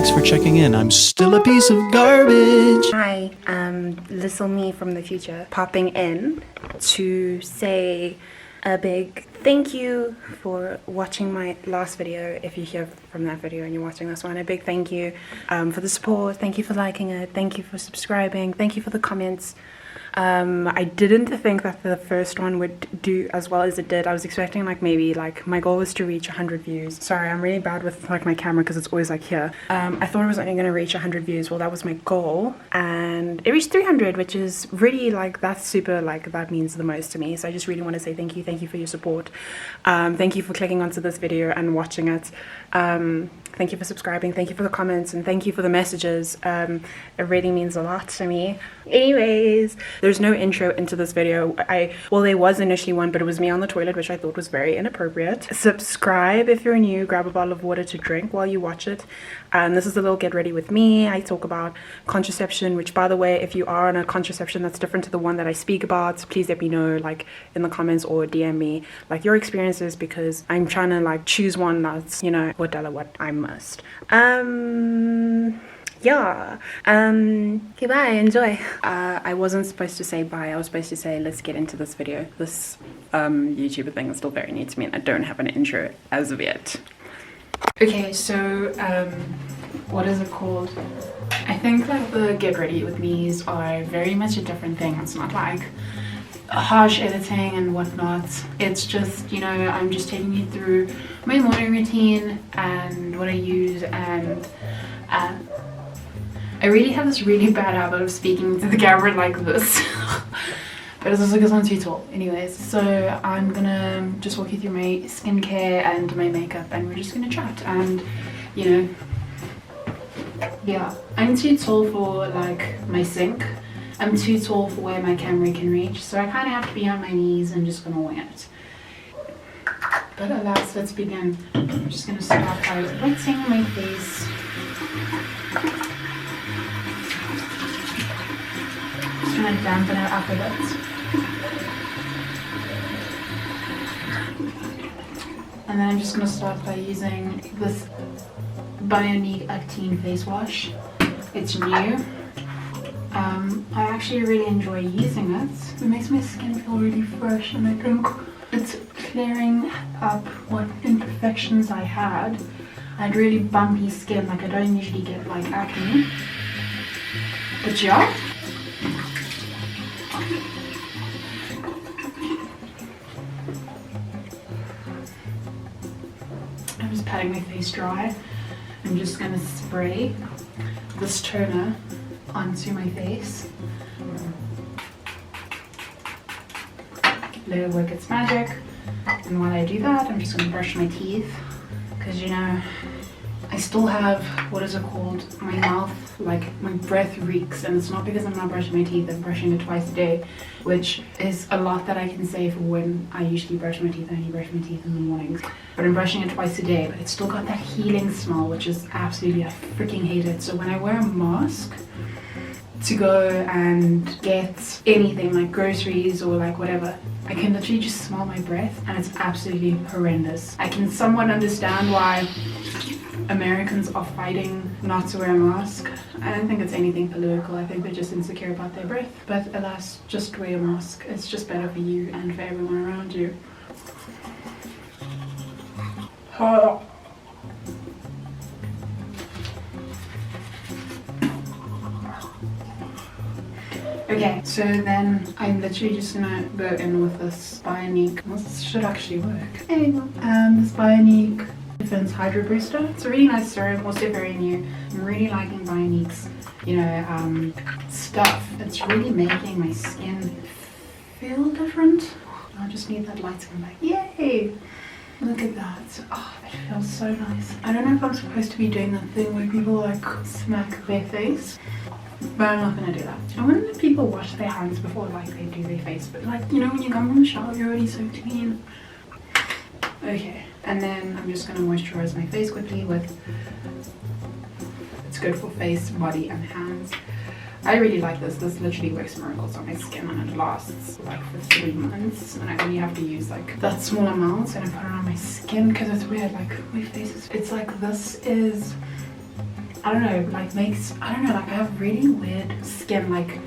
thanks for checking in. I'm still a piece of garbage. Hi, little me from the future popping in to say a big thank you for watching my last video. If you're here from that video and you're watching this one, a big thank you for the support. Thank you for liking it. Thank you for subscribing. Thank you for the comments. I didn't think that the first one would do as well as it did. I was expecting like maybe like my goal was to reach 100 views. Sorry, I'm really bad with like my camera because it's always like here. I thought it was only going to reach 100 views. Well, that was my goal, and it reached 300, which is really like, that's super, like that means the most to me. So I just really want to say thank you. Thank you for your support. Thank you for clicking onto this video and watching it. Thank you for subscribing, thank you for the comments, and thank you for the messages. It really means a lot to me. Anyways, there's no intro into this video. Well, there was initially one, but it was me on the toilet, which I thought was very inappropriate. Subscribe if you're new, grab a bottle of water to drink while you watch it. This is a little get ready with me. I talk about contraception, which, by the way, if you are on a contraception that's different to the one that I speak about, please let me know like in the comments or DM me like your experiences, because I'm trying to like choose one that's, you know, what I must. Yeah. Okay, bye, enjoy. I wasn't supposed to say bye. I was supposed to say let's get into this video. This YouTuber thing is still very new to me and I don't have an intro as of yet. Okay, so what is it called? I think like the get ready with me's are very much a different thing. It's not like harsh editing and whatnot. It's just, you know, I'm just taking you through my morning routine and what I use, and I really have this really bad habit of speaking to the camera like this. But it's also because I'm too tall. Anyways, so I'm gonna just walk you through my skincare and my makeup, and we're just gonna chat. And you know, yeah, I'm too tall for like my sink. I'm too tall for where my camera can reach, so I kind of have to be on my knees and just gonna wing it. But alas, let's begin. I'm just gonna start by wetting my face. Just gonna dampen it up a bit. And then I'm just going to start by using this Bionike Acteen face wash. It's new. I actually really enjoy using it. It makes my skin feel really fresh, and I think it's clearing up what imperfections I had. I had really bumpy skin, like I don't usually get like acne. But yeah. Patting my face dry. I'm just going to spray this toner onto my face. Let it work its magic. And while I do that, I'm just going to brush my teeth, because you know, I still have, what is it called, my mouth, like my breath reeks, and it's not because I'm not brushing my teeth. I'm brushing it twice a day, which is a lot that I can say for when I usually brush my teeth. I only brush my teeth in the mornings, but I'm brushing it twice a day, but it's still got that healing smell, which is absolutely, I freaking hate it. So when I wear a mask to go and get anything like groceries or like whatever, I can literally just smell my breath, and it's absolutely horrendous. I can somewhat understand why Americans are fighting not to wear a mask. I don't think it's anything political. I think they're just insecure about their breath. But alas, just wear a mask. It's just better for you and for everyone around you. Okay, so then I'm literally just gonna go in with this Bionike. This should actually work. There you go. This Bionike Defense Hydra Booster. It's a really nice serum, also very new. I'm really liking Bionike's, you know, stuff. It's really making my skin feel different. I just need that light to come back. Yay! Look at that. Oh, it feels so nice. I don't know if I'm supposed to be doing that thing where people like smack their face, but I'm not gonna do that. I wonder if people wash their hands before like they do their face, but like, you know, when you come from the shower, you're already so clean. Okay, and then I'm just gonna moisturize my face quickly with, it's good for face, body, and hands. I really like this. This literally works miracles on my skin, and it lasts like for 3 months, and I only have to use like that small amount, and I put it on my skin because it's weird, like my face is, it's like, this is I don't know, like makes, I don't know, like I have really weird skin, like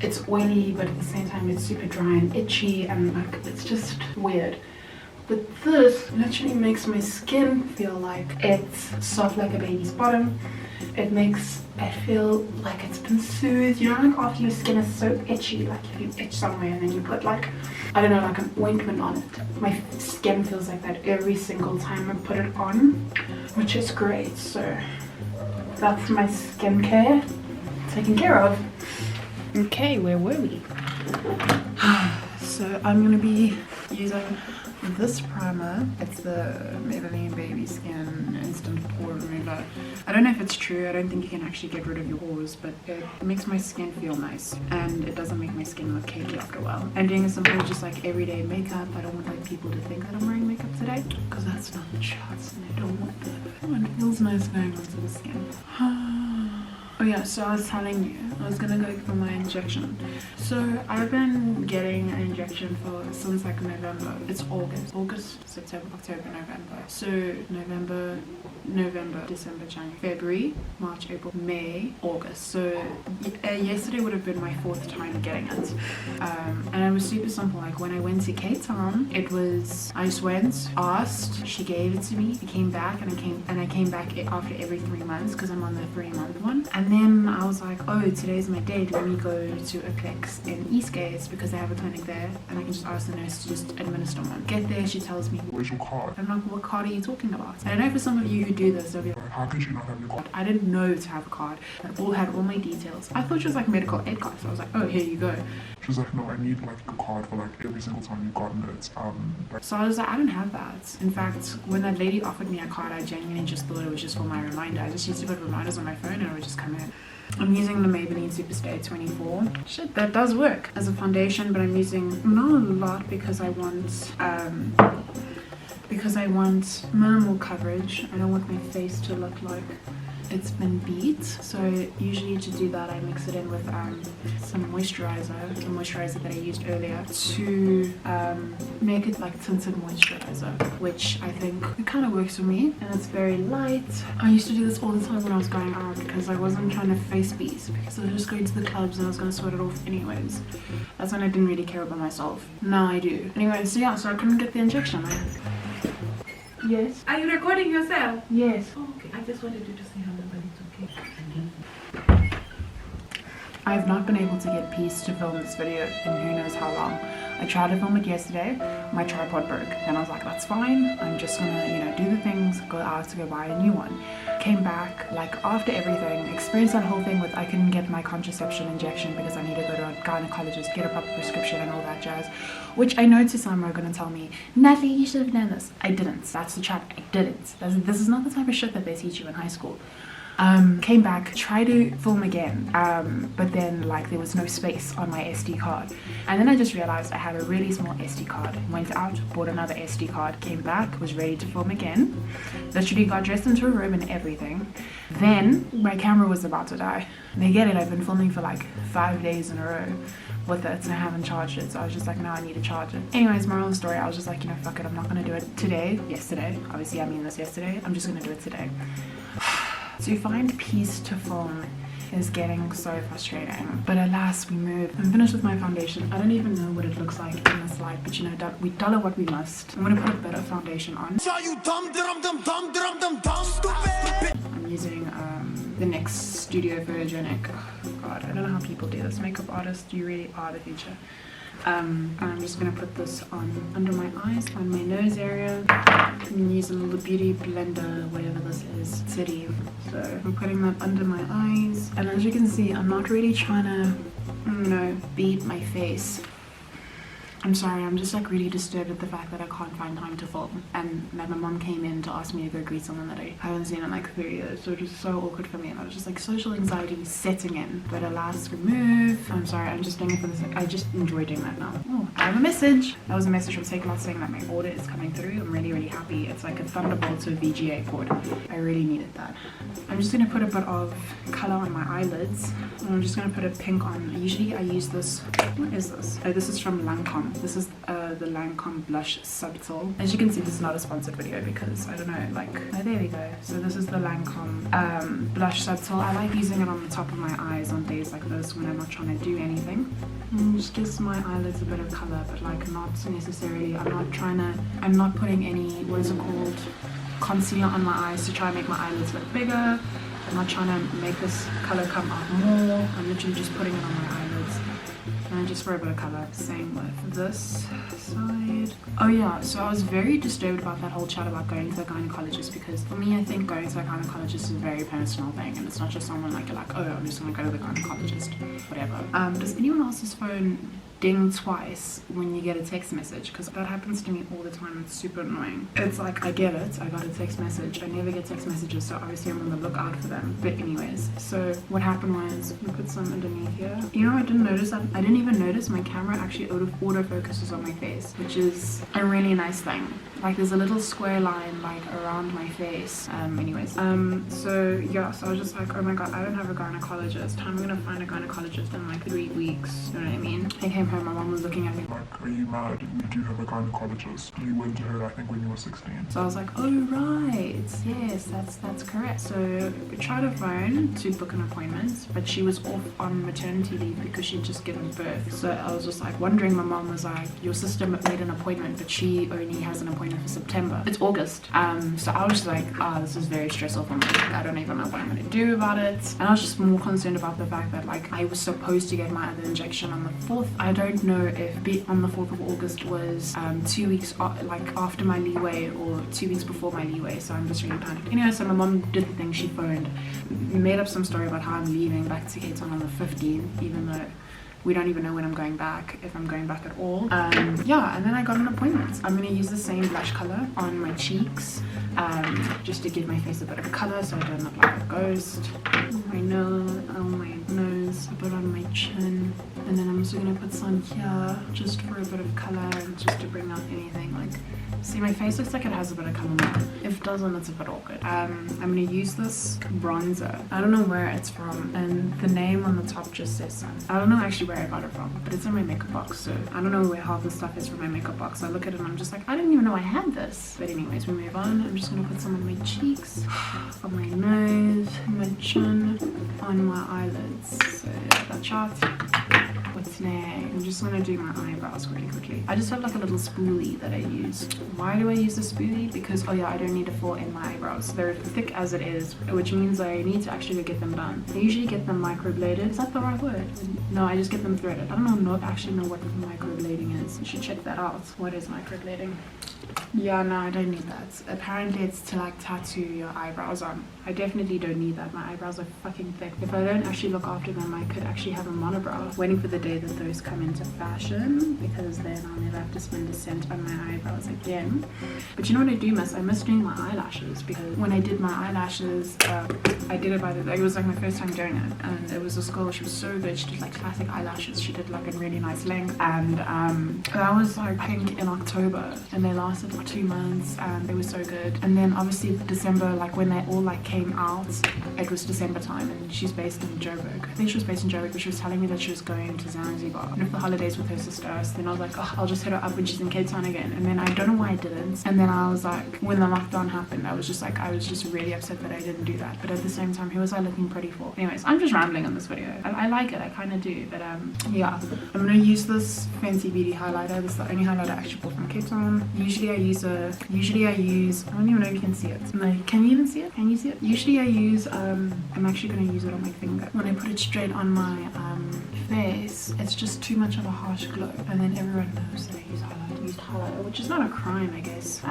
it's oily but at the same time it's super dry and itchy and like it's just weird. But this literally makes my skin feel like it's soft like a baby's bottom. It makes it feel like it's been soothed. You know, like after your skin is so itchy, like if you itch somewhere and then you put like, I don't know, like an ointment on it. My skin feels like that every single time I put it on, which is great. So that's my skincare taken care of. Okay, where were we? So I'm gonna be using this primer. It's the Maybelline Baby Skin Instant Pore Remover. I don't know if it's true. I don't think you can actually get rid of your pores, but it makes my skin feel nice and it doesn't make my skin look cakey after a while. And doing something just like everyday makeup, I don't want like people to think that I'm wearing makeup today, because that's not the shots and I don't want that. Oh, it feels nice going onto the skin. Oh yeah, so I was telling you, I was gonna go for my injection. So I've been getting an injection since like November. It's August, September, October, November. So November, December, January, February, March, April, May, August. So yesterday would have been my 4th time getting it. And it was super simple. Like when I went to Cape Town, I just went, asked, she gave it to me. I came back and I came back after every 3 months because I'm on the 3-month one. And then I was like, oh, today's my date. Let me go to a Plex in Eastgate because they have a clinic there and I can just ask the nurse to just administer one. Get there, she tells me, where's your card? I'm like, what card are you talking about? And I know for some of you who do this, they'll be like, how could you not have your card? I didn't know to have a card. It all had all my details. I thought she was like medical aid card, so I was like, oh, here you go. She was like, no, I need like a card for like every single time you've gotten it. So I was like, I don't have that. In fact, when that lady offered me a card, I genuinely just thought it was just for my reminder. I just used to put reminders on my phone and it would just come in. I'm using the Maybelline Superstay 24. Shit, that does work as a foundation, but I'm using not a lot because I want minimal coverage. I don't want my face to look like it's been beat. So usually to do that I mix it in with some moisturizer that I used earlier to make it like tinted moisturizer, which I think it kind of works for me and it's very light. I used to do this all the time when I was going out because I wasn't trying to face beat, because I was just going to the clubs and I was going to sweat it off anyways. That's when I didn't really care about myself. Now I do. Anyway, so yeah, so I couldn't get the injection. Yes. Are you recording yourself? Yes. Oh, okay. I just wanted you to say hello, but it's okay. I have not been able to get peace to film this video in who knows how long. I tried to film it yesterday, my tripod broke, and I was like, that's fine, I'm just gonna, you know, do the things, go out to go buy a new one. Came back, like after everything, experienced that whole thing with I couldn't get my contraception injection because I need to go to a gynecologist, get a proper prescription and all that jazz, which I know to some are gonna tell me, Natalie, you should have done this. I didn't. That's the chat. I didn't. This is not the type of shit that they teach you in high school. Came back, tried to film again, but then like there was no space on my SD card, and then I just realized I had a really small SD card. Went out, bought another SD card, came back, was ready to film again, literally got dressed into a robe and everything. Then my camera was about to die. And they get it, I've been filming for like 5 days in a row with it and I haven't charged it, so I was just like, no, I need to charge it. Anyways, moral of the story, I was just like, you know, fuck it, I'm not gonna do it yesterday, obviously I mean this yesterday, I'm just gonna do it today. To find peace to film is getting so frustrating, but alas, we move. I'm finished with my foundation. I don't even know what it looks like in this light, but you know, we dollar what we must. I'm gonna put a bit of foundation on. I'm using the NYX Studio Photogenic. Oh god, I don't know how people do this. Makeup artists, you really are the future. And I'm just going to put this on under my eyes, on my nose area. I'm going to use a little beauty blender, whatever this is, City. So I'm putting that under my eyes. And as you can see, I'm not really trying to, you know, beat my face. I'm sorry, I'm just like really disturbed at the fact that I can't find time to film, and that my mom came in to ask me to go greet someone that I haven't seen in like 3 years, so it was so awkward for me, and I was just like social anxiety setting in. But alas, we move. I'm sorry, I'm just doing it for this. I just enjoy doing that now. Oh, I have a message. That was a message from Cica saying that my order is coming through. I'm really happy. It's like a Thunderbolt to a VGA cord. I really needed that. I'm just gonna put a bit of color on my eyelids, and I'm just gonna put a pink on. Usually I use this. What is this? Oh, this is from Lancome. This is the Lancome blush Subtil. As you can see, this is not a sponsored video because I don't know, like, oh, there we go. So this is the Lancome blush Subtil. I like using it on the top of my eyes on days like this when I'm not trying to do anything. Just gives my eyelids a bit of color, but like not necessarily, I'm not putting any, what is it called, concealer on my eyes to try and make my eyelids look bigger. I'm not trying to make this color come out more. I'm literally just putting it on my eyelids and just for a bit of color. Same with this side. Oh yeah, so I was very disturbed about that whole chat about going to the gynecologist, because for me, I think going to the gynecologist is a very personal thing, and it's not just someone like you're like, oh, I'm just gonna go to the gynecologist, whatever. Does anyone else's phone ding twice when you get a text message? Because that happens to me all the time. It's super annoying. It's like, I get it, I got a text message. I never get text messages, so obviously I'm on the lookout for them. But anyways, so what happened was, we put some underneath here. You know, I didn't notice that. I didn't even notice my camera actually auto-focuses on my face, which is a really nice thing. Like, there's a little square line like around my face. So yeah, so I was just like, oh my god, I don't have a gynecologist. How am I gonna find a gynecologist in like 3 weeks? You know what I mean? I came home, my mom was looking at me like, are you mad? We do have a gynecologist. You went to her, I think, when you were 16. So I was like, oh right, yes, that's correct. So we tried her phone to book an appointment, but she was off on maternity leave because she'd just given birth. So I was just like wondering, my mom was like, your sister made an appointment, but she only has an appointment for September. It's August. So I was just like, this is very stressful for me. I don't even know what I'm gonna do about it. And I was just more concerned about the fact that like I was supposed to get my other injection on the 4th. I don't know if on the 4th of August was 2 weeks like after my leeway or 2 weeks before my leeway, so I'm just really panicked. Anyway, so my mom did the thing, she phoned, made up some story about how I'm leaving back to Cape Town on the 15th, even though we don't even know when I'm going back, if I'm going back at all. Yeah, and then I got an appointment. I'm gonna use the same blush color on my cheeks, just to give my face a bit of color so I don't look like a ghost. On my nose, a bit on my chin, and then I'm also gonna put some here just for a bit of color and just to bring out anything like. See, my face looks like it has a bit of color now. If it doesn't, it's a bit awkward. I'm gonna use this bronzer. I don't know where it's from, and the name on the top just says so. I don't know actually where I got it from, but it's in my makeup box, so I don't know where half the stuff is from my makeup box. I look at it and I'm just like, I didn't even know I had this. But anyways, we move on. I'm just gonna put some on my cheeks, on my nose, my chin, on my eyelids. So yeah, that's shot. What's next? I'm just gonna do my eyebrows really quickly. I just have like a little spoolie that I use. Why do I use the spoolie? Because, oh yeah, I don't need to fill in my eyebrows. They're thick as it is, which means I need to actually get them done. I usually get them microbladed. Is that the right word? No, I just get them threaded. I don't actually know what microblading is. You should check that out. What is microblading? Yeah, no, I don't need that. Apparently it's to like tattoo your eyebrows on. I definitely don't need that. My eyebrows are fucking thick. If I don't actually look after them, I could actually have a monobrow. Waiting for the day that those come into fashion, because then I'll never have to spend a cent on my eyebrows again. But you know what I do miss? I miss doing my eyelashes, because when I did my eyelashes, I did it it was like my first time doing it, and it was this girl, she was so good. She did like classic eyelashes. She did like a really nice length, and that was like pink in October, and they lasted for 2 months, and they were so good. And then obviously December, like when they all like came out, it was December time, and she's based in Joburg. I think she was based in Joburg, but she was telling me that she was going to Zanzibar for the holidays with her sister. So then I was like, oh, I'll just hit her up when she's in Cape Town again. And then I don't know why I didn't. And then I was like, when the lockdown happened, I was just really upset that I didn't do that. But at the same time, who was I looking pretty for? Anyways, I'm just rambling on this video. I like it, I kind of do. But yeah, I'm gonna use this Fenty Beauty highlighter. This is the only highlighter I actually bought from Cape Town. Usually I use, I don't even know if you can see it. No, can you even see it? Can you see it? Usually I use, I'm actually gonna use it on my finger. When I put it straight on my face, it's just too much of a harsh glow. And then everyone knows that I use highlighter, which is not a crime, I guess.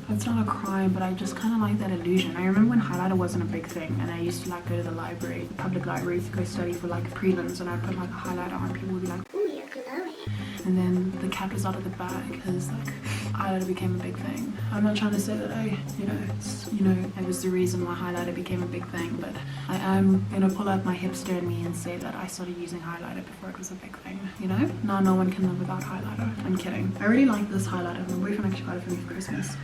It's not a crime, but I just kind of like that illusion. I remember when highlighter wasn't a big thing, and I used to like go to the library, the public library, to go study for like prelims, and I'd put like a highlighter on, people would be like, ooh, you're glowing. And then the cat was out of the bag, because like highlighter became a big thing. I'm not trying to say that it was the reason why highlighter became a big thing, but I am gonna pull out my hipster in me and say that I started using highlighter before it was a big thing, you know? Now no one can live without highlighter. I'm kidding. I really like this highlighter. My boyfriend actually got it for me for Christmas.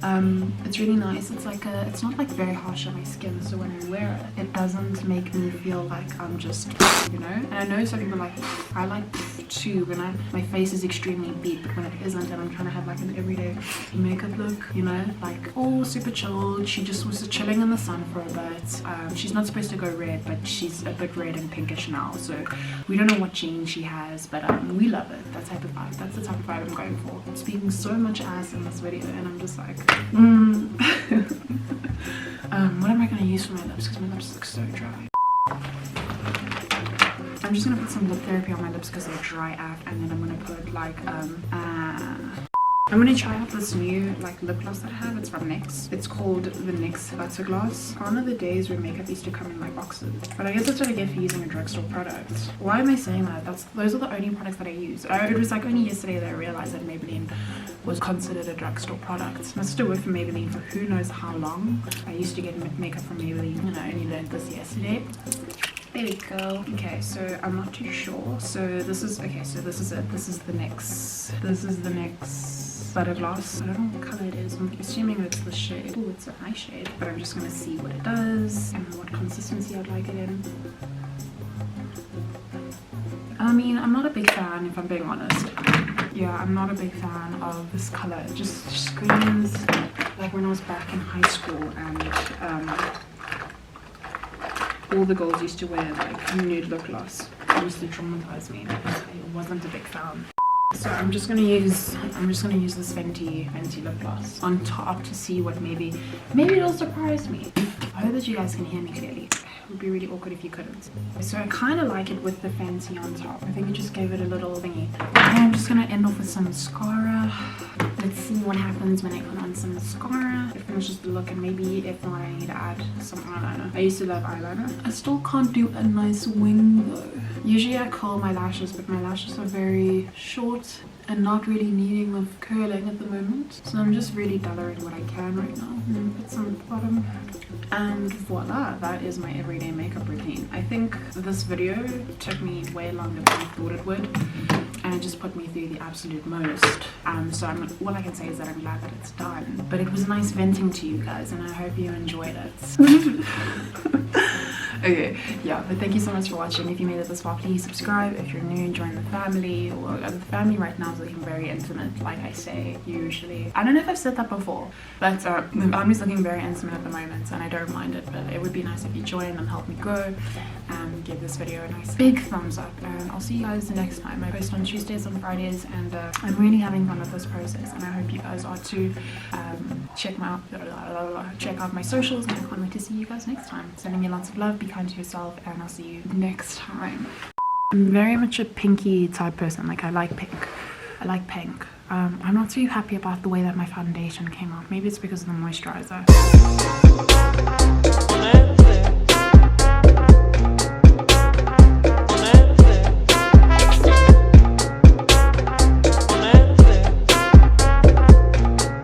It's really nice. It's like it's not like very harsh on my skin, so when I wear it, it doesn't make me feel like I'm just, you know? And I know some people like, I like too when my face is extremely beat, but when it isn't and I'm trying to have like an everyday makeup look, you know, like all super chilled. She just was chilling in the sun for a bit. She's not supposed to go red, but she's a bit red and pinkish now, so we don't know what gene she has, but we love it. That type of vibe. That's the type of vibe I'm going for. I'm speaking so much ass in this video and I'm just like what am I going to use for my lips, because my lips look so dry. I'm just going to put some lip therapy on my lips because they're dry AF, and then I'm going to put like I'm going to try out this new like lip gloss that I have. It's from NYX. It's called the NYX Butter Gloss. Gone are the days where makeup used to come in like boxes. But I guess that's what I get for using a drugstore product. Why am I saying that? Those are the only products that I use. It was like only yesterday that I realized that Maybelline was considered a drugstore product. My sister worked for Maybelline for who knows how long. I used to get makeup from Maybelline and I only learned this yesterday. There we go. Okay, so I'm not too sure. So this is okay, so this is it. This is the NYX Butter Gloss. I don't know what color it is. I'm assuming it's the shade. Oh, it's a high shade. But I'm just gonna see what it does and what consistency I'd like it in. I mean, I'm not a big fan, if I'm being honest. Yeah, I'm not a big fan of this color. It just screams like when I was back in high school and all the girls used to wear like nude lip gloss. It used to traumatize me because I wasn't a big fan. So I'm just gonna use this Fenty lip gloss on top to see what maybe it'll surprise me. I hope that you guys can hear me clearly. It would be really awkward if you couldn't. So I kind of like it with the Fenty on top. I think it just gave it a little thingy. Okay, I'm just gonna end off with some mascara. Let's see what happens when I put on some mascara. It finishes the look, and maybe if not, I need to add some eyeliner. I used to love eyeliner. I still can't do a nice wing though. Usually I curl my lashes, but my lashes are very short and not really needing of curling at the moment. So I'm just really dullering what I can right now. And then put some at the bottom. And voila, that is my everyday makeup routine. I think this video took me way longer than I thought it would. And it just put me through the absolute most. So all I can say is that I'm glad that it's done. But it was nice venting to you guys, and I hope you enjoyed it. Okay, yeah, but thank you so much for watching. If you made it this far, please subscribe. If you're new, join the family. Or the family right now is looking very intimate, like I say usually. I don't know if I've said that before, but the family's looking very intimate at the moment, and I don't mind it. But it would be nice if you join and help me grow, and give this video a nice big thumbs up. And I'll see you guys next time. I post on Tuesdays and Fridays, and I'm really having fun with this process, and I hope you guys are too. Check out my socials, and I can't wait to see you guys next time. Sending you lots of love. Be kind to yourself, and I'll see you next time. I'm very much a pinky type person. Like I like pink. I'm not too happy about the way that my foundation came out. Maybe it's because of the moisturizer.